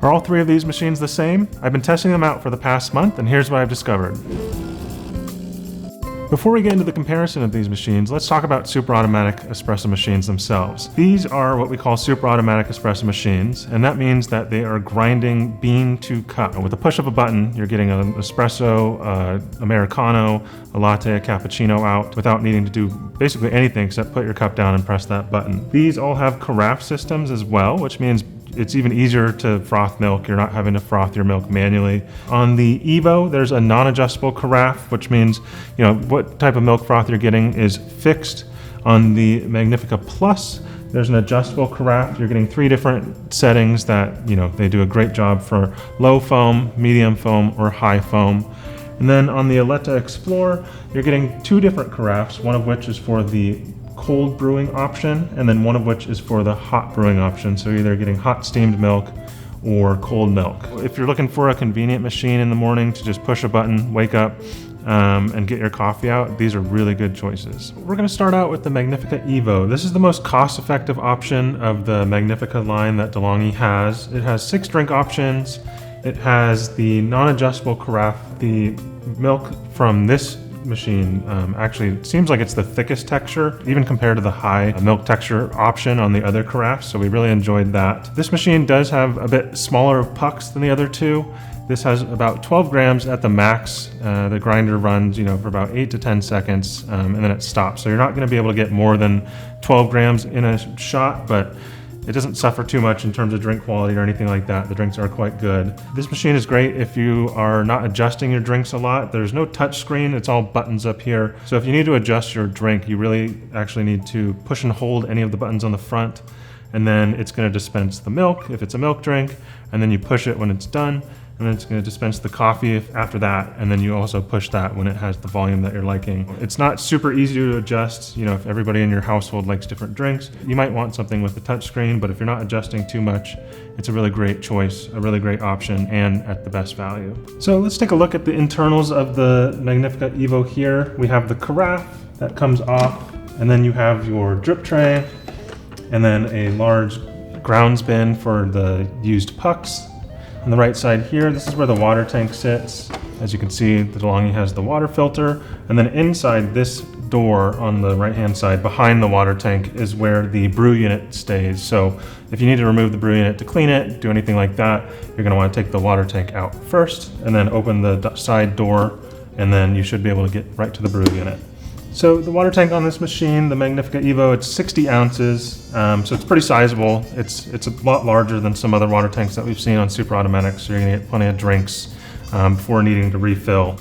Are all three of these machines the same? I've been testing them out for the past month, and here's what I've discovered. Before we get into the comparison of these machines, let's talk about superautomatic espresso machines themselves. These are what we call superautomatic espresso machines, and that means that they are grinding bean to cup. With the push of a button, you're getting an espresso, Americano, a latte, a cappuccino out without needing to do basically anything except put your cup down and press that button. These all have carafe systems as well, which means it's even easier to froth milk. You're not having to froth your milk manually. On the Evo, there's a non-adjustable carafe, which means, what type of milk froth you're getting is fixed. On the Magnifica Plus, there's an adjustable carafe. You're getting 3 different settings that, they do a great job for low foam, medium foam, or high foam. And then on the Eletta Explore, you're getting 2 different carafes, one of which is for the cold brewing option, and then one of which is for the hot brewing option. So you're either getting hot steamed milk or cold milk. If you're looking for a convenient machine in the morning to just push a button, wake up, and get your coffee out, these are really good choices. We're going to start out with the Magnifica Evo. This is the most cost-effective option of the Magnifica line that DeLonghi has. It has 6 drink options. It has the non-adjustable carafe. The milk from this machine actually seems like it's the thickest texture, even compared to the high milk texture option on the other carafes, so we really enjoyed that. This machine does have a bit smaller pucks than the other 2. This has about 12 grams at the max. The grinder runs, for about 8 to 10 seconds, and then it stops. So you're not going to be able to get more than 12 grams in a shot, but it doesn't suffer too much in terms of drink quality or anything like that. The drinks are quite good. This machine is great if you are not adjusting your drinks a lot. There's no touch screen, it's all buttons up here. So if you need to adjust your drink, you really actually need to push and hold any of the buttons on the front, and then it's going to dispense the milk if it's a milk drink, and then you push it when it's done, and then it's going to dispense the coffee after that, and then you also push that when it has the volume that you're liking. It's not super easy to adjust. If everybody in your household likes different drinks, you might want something with a touch screen, but if you're not adjusting too much, it's a really great choice, a really great option, and at the best value. So let's take a look at the internals of the Magnifica Evo here. We have the carafe that comes off, and then you have your drip tray, and then a large grounds bin for the used pucks. On the right side here, this is where the water tank sits. As you can see, the DeLonghi has the water filter, and then inside this door on the right-hand side behind the water tank is where the brew unit stays. So if you need to remove the brew unit to clean it, do anything like that, you're gonna wanna take the water tank out first, and then open the side door, and then you should be able to get right to the brew unit. So the water tank on this machine, the Magnifica Evo, it's 60 ounces, so it's pretty sizable. It's a lot larger than some other water tanks that we've seen on superautomatics, so you're gonna get plenty of drinks before needing to refill.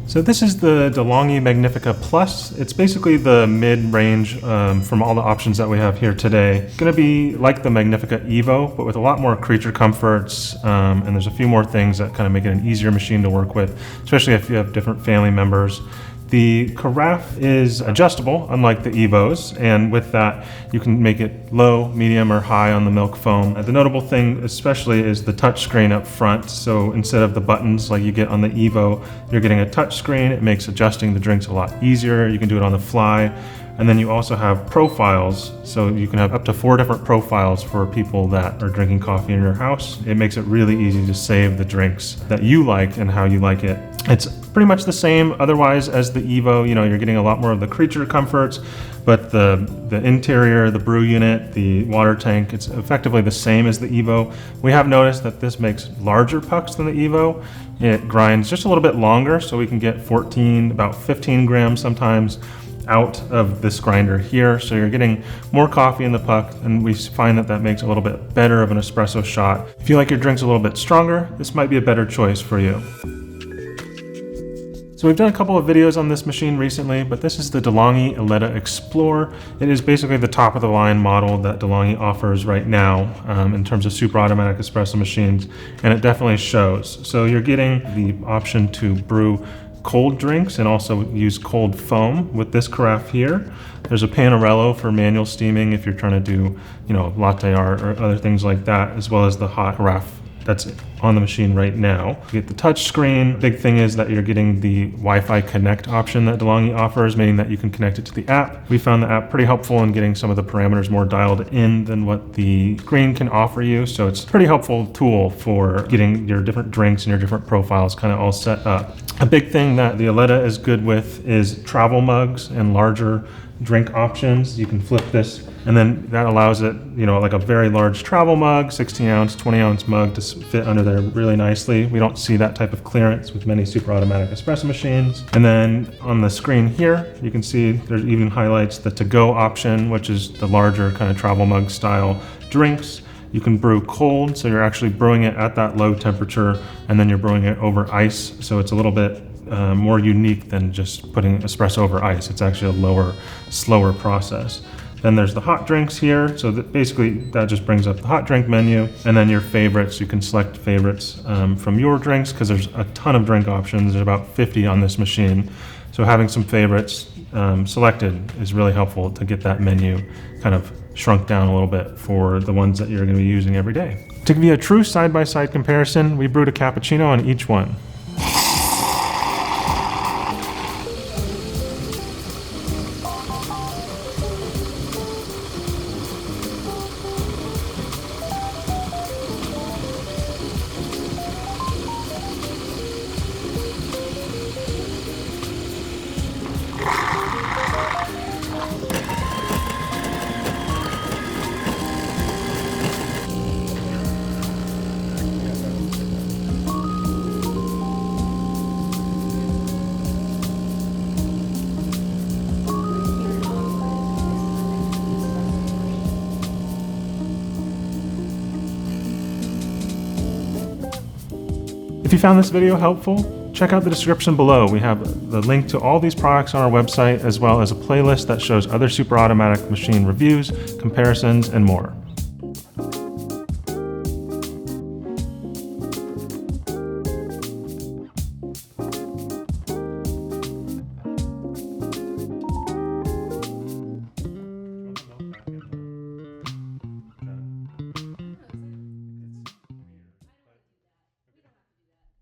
So this is the DeLonghi Magnifica Plus. It's basically the mid-range from all the options that we have here today. It's gonna be like the Magnifica Evo, but with a lot more creature comforts, and there's a few more things that kind of make it an easier machine to work with, especially if you have different family members. The carafe is adjustable, unlike the Evos, and with that, you can make it low, medium, or high on the milk foam. The notable thing especially is the touch screen up front. So instead of the buttons like you get on the Evo, you're getting a touch screen. It makes adjusting the drinks a lot easier. You can do it on the fly. And then you also have profiles, so you can have up to 4 different profiles for people that are drinking coffee in your house. It makes it really easy to save the drinks that you like and how you like it. It's pretty much the same otherwise as the Evo. You're getting a lot more of the creature comforts, but the interior, the brew unit, the water tank, it's effectively the same as the Evo. We have noticed that this makes larger pucks than the Evo. It grinds just a little bit longer, so we can get about 15 grams sometimes out of this grinder here, so you're getting more coffee in the puck, and we find that makes a little bit better of an espresso shot. If you like your drinks a little bit stronger, this might be a better choice for you. So we've done a couple of videos on this machine recently, but this is the DeLonghi Eletta Explore. It is basically the top of the line model that DeLonghi offers right now in terms of super automatic espresso machines, and it definitely shows. So you're getting the option to brew cold drinks and also use cold foam with this carafe here. There's a Panarello for manual steaming if you're trying to do, latte art or other things like that, as well as the hot carafe. That's on the machine right now. You get the touch screen. Big thing is that you're getting the Wi-Fi Connect option that DeLonghi offers, meaning that you can connect it to the app. We found the app pretty helpful in getting some of the parameters more dialed in than what the screen can offer you. So it's a pretty helpful tool for getting your different drinks and your different profiles kind of all set up. A big thing that the Eletta is good with is travel mugs and larger drink options. You can flip this, and then that allows it, like a very large travel mug, 16 ounce, 20 ounce mug to fit under there really nicely. We don't see that type of clearance with many super automatic espresso machines. And then on the screen here, you can see there's even highlights the to-go option, which is the larger kind of travel mug style drinks. You can brew cold, so you're actually brewing it at that low temperature, and then you're brewing it over ice, so it's a little bit more unique than just putting espresso over ice. It's actually a lower, slower process. Then there's the hot drinks here, so that basically that just brings up the hot drink menu, and then your favorites. You can select favorites from your drinks, because there's a ton of drink options. There's about 50 on this machine, so having some favorites selected is really helpful to get that menu kind of shrunk down a little bit for the ones that you're going to be using every day. To give you a true side-by-side comparison, we brewed a cappuccino on each one. If you found this video helpful, check out the description below. We have the link to all these products on our website, as well as a playlist that shows other super automatic machine reviews, comparisons, and more.